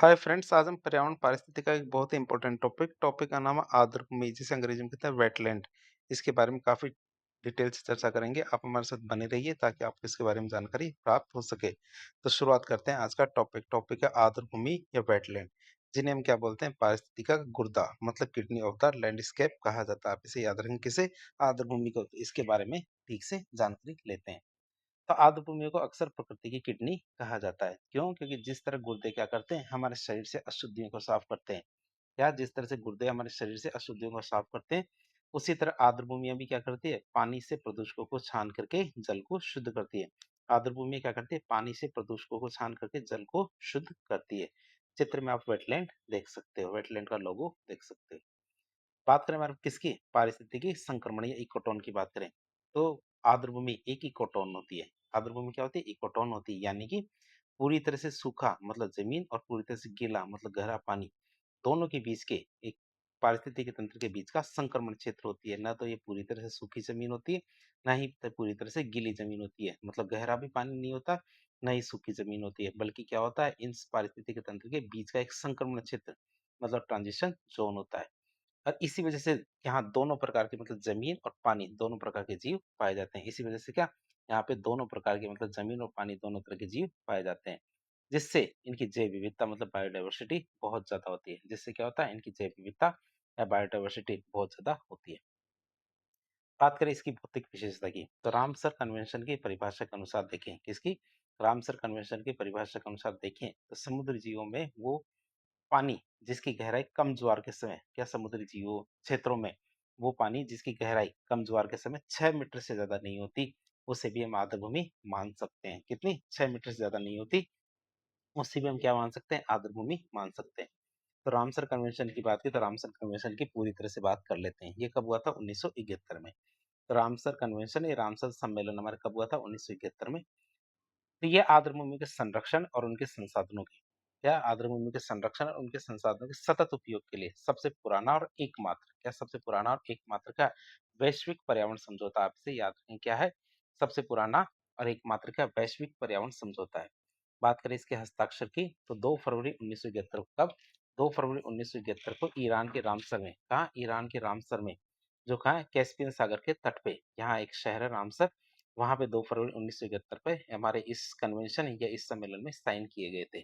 Hi friends, आज हम पर्यावरण पारिस्थितिकी का एक बहुत ही इंपॉर्टेंट टॉपिक का नाम है आर्द्रभूमि, जिसे अंग्रेजी में कहते हैं वेटलैंड। इसके बारे में काफी डिटेल से चर्चा करेंगे। आप हमारे साथ बने रहिए ताकि आपको इसके बारे में जानकारी प्राप्त हो सके। तो शुरुआत करते हैं आज का टॉपिक है आर्द्रभूमि या वेटलैंड, जिन्हें हम क्या बोलते हैं, पारिस्थितिकी का गुर्दा मतलब किडनी ऑफ द लैंडस्केप कहा जाता है। आप इसे याद रखेंगे किसे, आर्द्रभूमि को। तो इसके बारे में ठीक से जानकारी लेते हैं। तो आर्द्रभूमि को अक्सर प्रकृति की किडनी कहा जाता है। क्यों? क्योंकि जिस तरह गुर्दे क्या करते हैं, हमारे शरीर से अशुद्धियों को साफ करते हैं। या जिस तरह से गुर्दे हमारे शरीर से अशुद्धियों को साफ करते हैं, उसी तरह आर्द्रभूमियां भी क्या करती है, पानी से प्रदूषकों को छान करके जल को शुद्ध करती है। आर्द्रभूमि क्या करती है, पानी से प्रदूषकों को छान करके जल को शुद्ध करती है। चित्र में आप वेटलैंड देख सकते हो, वेटलैंड का लोगो देख सकते हो। बात करें हमारे किसकी, पारिस्थितिकी संक्रमण या इकोटोन की बात करें, तो आर्द्रभूमि एक इकोटोन होती है। आर्द्रभूमि क्या होती है, इकोटोन होती है, यानी कि पूरी तरह से सूखा मतलब जमीन और पूरी तरह से गीला मतलब गहरा पानी, दोनों के बीच के एक पारिस्थितिकी तंत्र के बीच का संक्रमण क्षेत्र होती है। ना तो ये पूरी तरह से सूखी जमीन होती है, ना ही पूरी तरह से गीली जमीन होती है, मतलब गहरा भी पानी नहीं होता, ना ही सूखी जमीन होती है, बल्कि क्या होता है, इन पारिस्थितिकी तंत्र के बीच का एक संक्रमण क्षेत्र मतलब ट्रांजिशन जोन होता है। और इसी वजह से यहाँ दोनों प्रकार के मतलब जमीन और पानी दोनों प्रकार के जीव पाए जाते हैं। इसी वजह से क्या, यहाँ पे दोनों प्रकार के मतलब जमीन और पानी दोनों तरह के जीव पाए जाते हैं, जिससे इनकी जैव विविधता मतलब बायोडाइवर्सिटी बहुत ज्यादा होती है। जिससे क्या होता है, इनकी जैव विविधता या बायोडाइवर्सिटी बहुत ज्यादा होती है। बात करें इसकी भौतिक विशेषता की, तो रामसर कन्वेंशन की परिभाषा के अनुसार देखें, किसकी, रामसर कन्वेंशन की परिभाषा के अनुसार देखें, तो समुद्री जीवों में वो पानी जिसकी गहराई कम ज्वार के समय, क्या समुद्री जीवों क्षेत्रों में वो पानी जिसकी गहराई कम ज्वार के समय 6 मीटर से ज्यादा नहीं होती, उसे भी हम आर्द्रभूमि मान सकते हैं। कितनी, 6 मीटर से ज्यादा नहीं होती, उसे भी हम क्या मान सकते हैं, आर्द्रभूमि मान सकते हैं। तो रामसर कन्वेंशन की बात की, तो रामसर कन्वेंशन की पूरी तरह से बात कर लेते हैं। ये कब हुआ था, 1971 में। तो रामसर कन्वेंशन या रामसर सम्मेलन हमारा कब हुआ था, 1971 में। तो ये आर्द्रभूमि के संरक्षण और उनके संसाधनों की, क्या, आर्द्रभूमि के संरक्षण और उनके संसाधनों के सतत उपयोग के लिए सबसे पुराना और एकमात्र, क्या, सबसे पुराना और एकमात्र क्या, वैश्विक पर्यावरण समझौता। आप इसे याद रखें, क्या है, सबसे पुराना और एकमात्र क्या, वैश्विक पर्यावरण समझौता है। बात करें इसके हस्ताक्षर की, तो 2 फरवरी 1971 को, कब, 2 फरवरी 1971 को ईरान के रामसर में, कहा, ईरान के रामसर में, जो कहा है, कैस्पियन सागर के तट पे, यहाँ एक शहर है रामसर, वहां पे 2 फरवरी 1971 पे हमारे इस कन्वेंशन या इस सम्मेलन में साइन किए गए थे।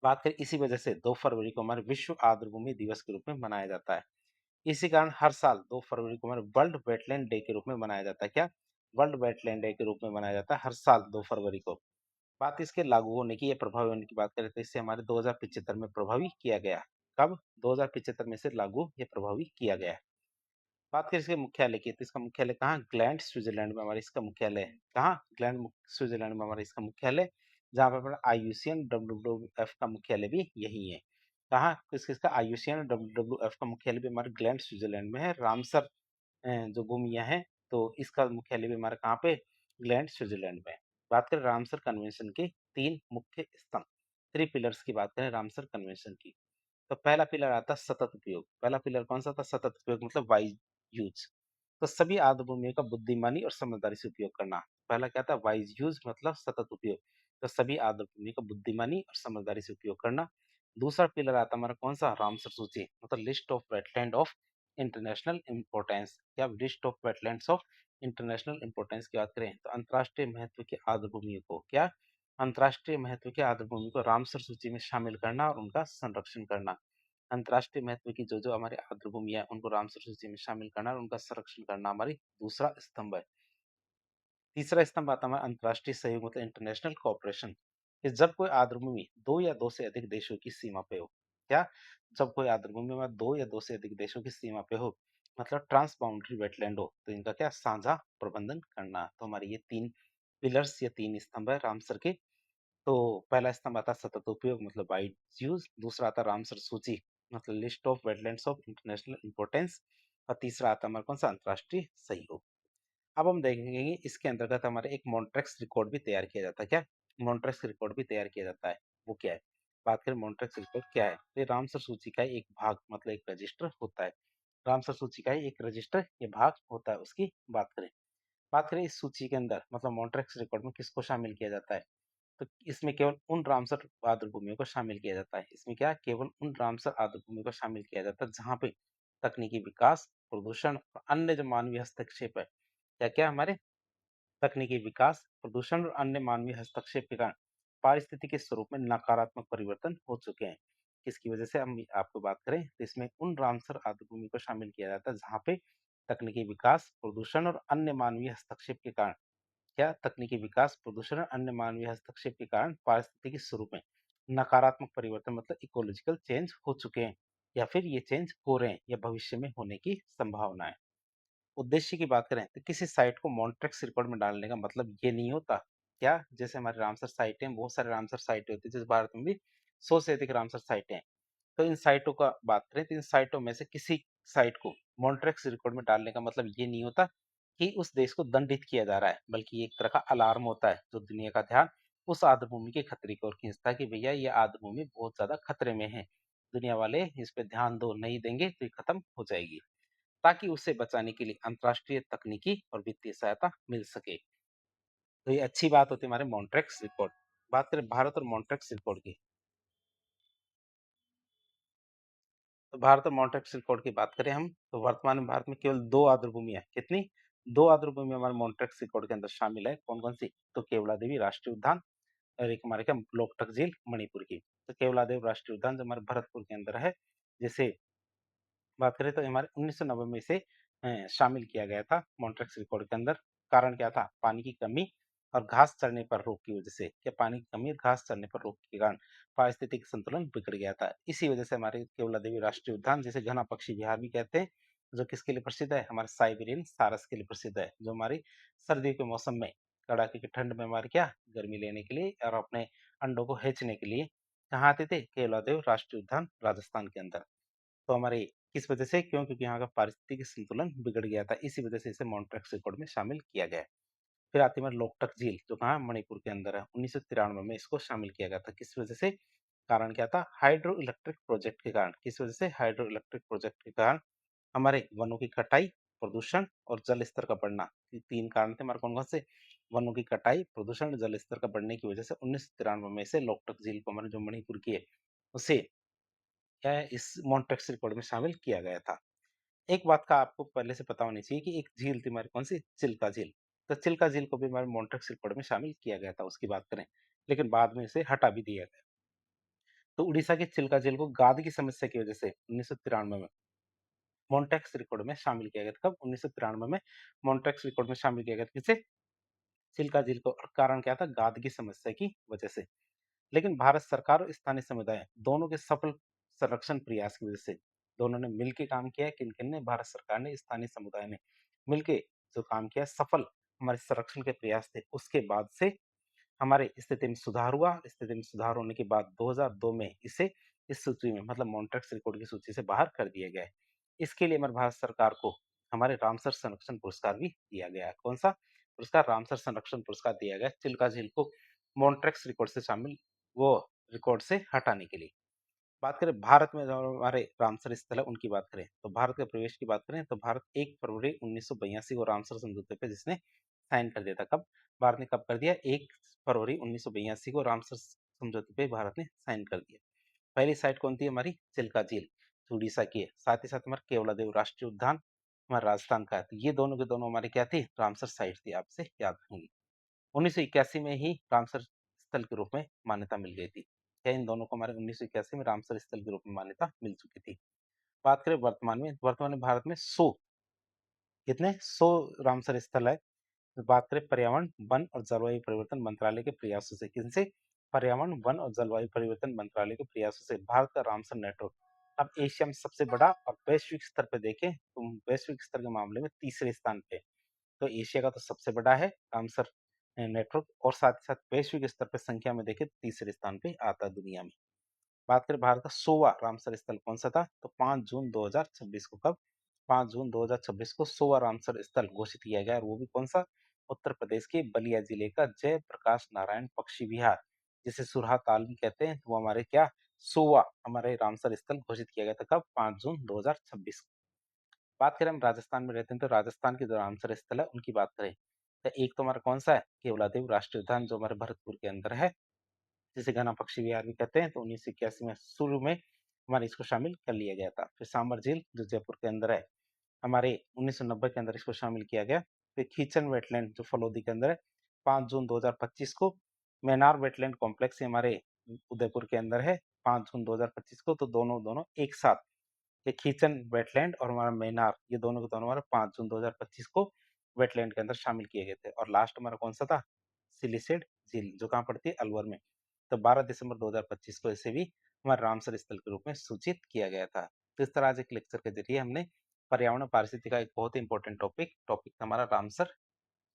बात करें, इसी वजह से 2 फरवरी को हमारे विश्व आर्द्रभूमि दिवस के रूप में मनाया जाता है। इसी कारण हर साल 2 फरवरी को हमारे वर्ल्ड वेटलैंड डे के रूप में मनाया जाता है। क्या, वर्ल्ड वेटलैंड डे के रूप में मनाया जाता है हर साल 2 फरवरी को। बात इसके लागू होने की या प्रभावी होने की बात करें, तो इससे हमारे 2075 में प्रभावी किया गया। कब, 2075 में से लागू या प्रभावी किया गया। बात करें इसके मुख्यालय की, तो इसका मुख्यालय कहाँ, ग्लैंड स्विट्जरलैंड में हमारा इसका मुख्यालय है। कहाँ, ग्लैंड स्विट्जरलैंड में हमारा इसका मुख्यालय, जहाँ पर अपना आईयूसीएन डब्ल्यूडब्ल्यूएफ का मुख्यालय भी यही है। कहाँ, किसका, आईयूसीएन डब्ल्यूडब्ल्यूएफ का मुख्यालय भी हमारे ग्लैंड स्विट्जरलैंड में है। रामसर जो भूमिया है, तो इसका मुख्यालय भी हमारा कहाँ पे, ग्लैंड स्विट्जरलैंड में है। बात करें रामसर कन्वेंशन के 3 मुख्य स्तंभ, 3 पिलर्स की बात करें रामसर कन्वेंशन की, तो पहला पिलर आता है सतत उपयोग। पहला पिलर कौन सा था, सतत उपयोग मतलब वाइज यूज। तो सभी आर्द्रभूमियों का बुद्धिमानी और समझदारी से उपयोग करना। पहला क्या था, वाइज यूज मतलब सतत उपयोग, तो सभी आर्द्रभूमियों का बुद्धिमानी और समझदारी से उपयोग करना। दूसरा पिलर आता हमारा कौन सा, रामसर सूची मतलब list of wetland of international importance. क्या, list of wetlands of international importance की बात करें, तो अंतरराष्ट्रीय महत्व के आर्द्रभूमियों को, क्या, अंतर्राष्ट्रीय महत्व के आर्द्रभूमि को रामसर सूची में शामिल करना और उनका संरक्षण करना। अंतर्राष्ट्रीय महत्व की जो जो हमारे आर्द्रभूमि है, उनको रामसर सूची में शामिल करना और उनका संरक्षण करना हमारी दूसरा स्तंभ है। तीसरा स्तंभ आता है हमारा अंतर्राष्ट्रीय सहयोग मतलब इंटरनेशनल कोऑपरेशन, कि जब कोई आर्द्रभूमि 2 या 2 से अधिक देशों की सीमा पे हो। क्या, जब कोई आर्द्रभूमि में 2 या 2 से अधिक देशों की सीमा पे हो, मतलब ट्रांस बाउंड्री वेटलैंड हो, तो इनका क्या, साझा प्रबंधन करना। तो हमारे ये 3 पिलर्स या 3 स्तंभ है रामसर के। तो पहला स्तंभ आता है सतत उपयोग मतलब वाइड यूज, दूसरा आता है रामसर सूची मतलब list of wetlands of international importance, और तीसरा आता है हमारा कौन सा, अंतर्राष्ट्रीय सहयोग। अब हम देखेंगे कि इसके अंतर्गत हमारे एक मॉन्ट्रेक्स रिकॉर्ड भी तैयार किया जाता है। क्या, मॉन्ट्रेक्स रिकॉर्ड भी तैयार किया जाता है, वो क्या है, बात करें मॉन्ट्रेक्स रिकॉर्ड क्या है, तो ये रामसर सूची का एक भाग मतलब एक रजिस्टर होता है। रामसर सूची का एक रजिस्टर ये भाग होता है, उसकी बात करें। बात करें इस सूची के अंदर मतलब मॉन्ट्रेक्स रिकॉर्ड में किसको शामिल किया जाता है, तो इसमें केवल उन रामसर आर्द्र भूमियों को शामिल किया जाता है। इसमें क्या केवल उन रामसर आर्द्र भूमि को शामिल किया जाता है जहाँ पे तकनीकी विकास, प्रदूषण और अन्य जो मानवीय हस्तक्षेप है, क्या-क्या हमारे तकनीकी विकास, प्रदूषण और अन्य मानवीय हस्तक्षेप के कारण पारिस्थितिकी स्वरूप में नकारात्मक परिवर्तन हो चुके हैं। इसकी वजह से हम आपको बात करें तो इसमें उन रामसर आर्द्रभूमि को शामिल किया जाता है जहाँ पे तकनीकी विकास, प्रदूषण और अन्य मानवीय हस्तक्षेप के कारण क्या तकनीकी विकास, प्रदूषण और अन्य मानवीय हस्तक्षेप के कारण पारिस्थितिकी स्वरूप में नकारात्मक परिवर्तन मतलब इकोलॉजिकल चेंज हो चुके हैं या फिर ये चेंज हो रहे हैं या भविष्य में होने की संभावना है। उद्देश्य की बात करें तो किसी साइट को मॉन्ट्रेक्स रिकॉर्ड में डालने का मतलब ये नहीं होता क्या जैसे हमारे रामसर साइटें हैं, बहुत सारे रामसर साइटें होती है, जैसे भारत में भी 100 से अधिक रामसर साइटें हैं। तो इन साइटों का बात करें तो इन साइटों में से किसी साइट को मॉन्ट्रेक्स रिकॉर्ड में डालने का मतलब ये नहीं होता कि उस देश को दंडित किया जा रहा है, बल्कि ये एक तरह का अलार्म होता है जो दुनिया का ध्यान उस आर्द्रभूमि के खतरे की ओर खींचता है कि भैया ये आर्द्रभूमि बहुत ज्यादा खतरे में है, दुनिया वाले इस पे ध्यान दो, नहीं देंगे तो ये खत्म हो जाएगी, ताकि उसे बचाने के लिए अंतर्राष्ट्रीय तकनीकी और वित्तीय सहायता मिल सके। तो ये अच्छी बात होती है हमारे मॉन्ट्रेक्स रिकॉर्ड। बात करें भारत और मॉन्ट्रेक्स रिकॉर्ड की, तो भारत और मॉन्ट्रेक्स रिकॉर्ड की बात करें हम तो वर्तमान में भारत में केवल 2 आर्द्रभूमि है। कितनी? 2 आर्द्रभूमि हमारे मॉन्ट्रेक्स रिकॉर्ड के अंदर शामिल है। कौन-कौन सी? तो केवला देवी राष्ट्रीय उद्यान और एक हमारे क्या लोकटक झील मणिपुर की। तो केवला देव राष्ट्रीय उद्यान जो हमारे भरतपुर के अंदर है, जिसे बात करें तो हमारे 1990 में इसे शामिल किया गया था मॉन्ट्रेक्स रिकॉर्ड के अंदर। कारण क्या था? पानी की कमी और घास चरने पर रोक की वजह से। क्या पानी की कमी और घास चरने पर रोक के कारण पारिस्थितिक संतुलन बिगड़ गया था। इसी वजह से हमारे केवला देवी राष्ट्रीय उद्यान, जिसे घना पक्षी विहार भी कहते हैं, जो किसके लिए प्रसिद्ध है? हमारे साइबेरियन सारस के लिए प्रसिद्ध है, जो हमारी सर्दियों के मौसम में कड़ाके की ठंड में हमारे क्या गर्मी लेने के लिए और अपने अंडों को हेचने के लिए कहाँ आते थे? केवला देव राष्ट्रीय उद्यान राजस्थान के अंदर। तो हमारे किस वजह से? क्यों? क्योंकि यहाँ का पारिस्थितिक संतुलन बिगड़ गया था, इसी वजह से इसे मॉन्ट्रेक्स रिकॉर्ड में शामिल किया गया है। फिर आती है हमारी लोकटक झील, जो कहाँ है? मणिपुर के अंदर है। 1993 में इसको शामिल किया गया था। किस वजह से? कारण क्या था? हाइड्रो इलेक्ट्रिक प्रोजेक्ट के कारण। किस वजह से? हाइड्रो इलेक्ट्रिक प्रोजेक्ट के कारण हमारे वनों की कटाई, प्रदूषण और जल स्तर का बढ़ना। ये 3 कारण थे हमारे कौन-कौन से? वनों की कटाई, प्रदूषण, जल स्तर का बढ़ने की वजह से 1993 में इसे लोकटक झील को हमारे जो मणिपुर की है, उसे क्या है इस मॉन्ट्रेक्स रिकॉर्ड में शामिल किया गया था। एक बात का आपको पहले से पता होनी चाहिए कि एक झील थी हमारी कौन सी? चिल्का झील। तो चिल्का झील को भी हमारे मॉन्ट्रेक्स रिकॉर्ड में शामिल किया गया था, उसकी बात करें, लेकिन बाद में इसे हटा भी दिया गया। तो उड़ीसा की चिल्का झील को गाद की समस्या की वजह से 1993 में मॉन्ट्रेक्स रिकॉर्ड में शामिल किया गया था। कब? 1993 में मॉन्ट्रेक्स रिकॉर्ड में शामिल किया गया था। किसे? चिल्का झील को। और कारण क्या था? गाद की समस्या की वजह से। लेकिन भारत सरकार और स्थानीय समुदाय दोनों के सफल संरक्षण प्रयास की वजह से दोनों ने मिलकर काम किया है। किन-किन ने? भारत सरकार ने, स्थानीय समुदाय ने मिलके जो काम किया, सफल हमारे संरक्षण के प्रयास थे। उसके बाद से हमारे स्थिति में सुधार हुआ। स्थिति में सुधार होने के बाद 2002 में इसे इस सूची में मतलब मॉन्ट्रेक्स रिकॉर्ड की सूची से बाहर कर दिया गया है। इसके लिए हमारे भारत सरकार को हमारे रामसर संरक्षण पुरस्कार भी दिया गया है। कौन सा पुरस्कार? रामसर संरक्षण पुरस्कार दिया गया है चिल्का झील को मॉन्ट्रेक्स रिकॉर्ड से शामिल वो रिकॉर्ड से हटाने के लिए। बात करें भारत में जो हमारे रामसर स्थल है उनकी बात करें, तो भारत के प्रवेश की बात करें तो भारत 1 फरवरी 1982 को रामसर समझौते पे जिसने साइन कर दिया था। कब? भारत ने कब कर दिया? 1 फरवरी 1982 को रामसर समझौते पे भारत ने साइन कर दिया। पहली साइट कौन थी? हमारी चिल्का झील, जो उड़ीसा की है। साथ ही साथ हमारा केवलादेव राष्ट्रीय उद्यान हमारा राजस्थान का है। तो ये दोनों के दोनों हमारे क्या थी? रामसर साइट थी, आपसे याद होंगी। 1981 में ही रामसर स्थल के रूप में मान्यता मिल गई थी। क्या इन दोनों को हमारे 1981 में रामसर स्थल के रूप में मान्यता मिल चुकी थी। बात करें वर्तमान में भारत में 100 कितने 100 रामसर स्थल है। तो बात करें पर्यावरण, वन और जलवायु परिवर्तन मंत्रालय के प्रयासों से, किनसे? पर्यावरण, वन और जलवायु परिवर्तन मंत्रालय के प्रयासों से भारत का रामसर नेटवर्क अब एशिया में सबसे बड़ा और वैश्विक स्तर पर देखें तो वैश्विक स्तर के मामले में तीसरे स्थान पे। तो एशिया का तो सबसे बड़ा है रामसर नेटवर्क, और साथ ही साथ वैश्विक स्तर पर संख्या में देखें तीसरे स्थान पे आता है दुनिया में। बात करें भारत का 100वां रामसर स्थल कौन सा था? तो 5 जून 2026 को। कब? 5 जून 2026 को 100वां रामसर स्थल घोषित किया गया, और वो भी कौन सा? उत्तर प्रदेश के बलिया जिले का जय प्रकाश नारायण पक्षी विहार, जिसे सुरहा ताल भी कहते हैं। तो वो हमारे क्या 100वां हमारे रामसर स्थल घोषित किया गया था। कब? 5 जून 2026 को। बात करें हम राजस्थान में रहते हैं तो राजस्थान के जो रामसर स्थल है उनकी बात करें तो एक तो हमारा कौन सा है? केवलादेव राष्ट्रीय उद्यान, जो हमारे भरतपुर के अंदर है। जिसे घना पक्षी विहार भी कहते हैं। तो 1981 में शुरू में हमारे इसको शामिल कर लिया गया था। फिर सांबर झील जो जयपुर के अंदर है, हमारे 1990 के अंदर इसको शामिल किया गया। फिर खीचन वेटलैंड जो फलोदी के अंदर है, 5 जून 2025 को। मैनार वेटलैंड कॉम्प्लेक्स हमारे उदयपुर के अंदर है, 5 जून 2025 को। तो दोनों दोनों एक साथ, ये खीचन वेटलैंड और हमारा मैनार, ये दोनों के दोनों हमारा 5 जून 2025 को वेटलैंड के अंदर शामिल किए गए थे। और लास्ट हमारा कौन सा था? सिलिसेड झील, जो कहाँ पड़ती है? अलवर में। तो 12 दिसंबर 2025 को इसे भी हमारे रामसर स्थल के रूप में सूचित किया गया था। तो इस तरह आज एक लेक्चर के जरिए हमने पर्यावरण पारिस्थितिकी का एक बहुत ही इंपॉर्टेंट टॉपिक हमारा रामसर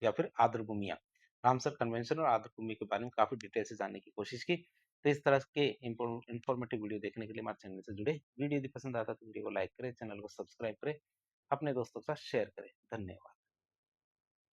या फिर आर्द्रभूमियां, रामसर कन्वेंशन और आर्द्रभूमि के बारे में काफी डिटेल से जानने की कोशिश की। तो इस तरह के इंफॉर्मेटिव वीडियो देखने के लिए हमारे चैनल से जुड़े। वीडियो यदि पसंद आता है तो वीडियो को लाइक करें, चैनल को सब्सक्राइब करें, अपने दोस्तों के साथ शेयर करें। धन्यवाद।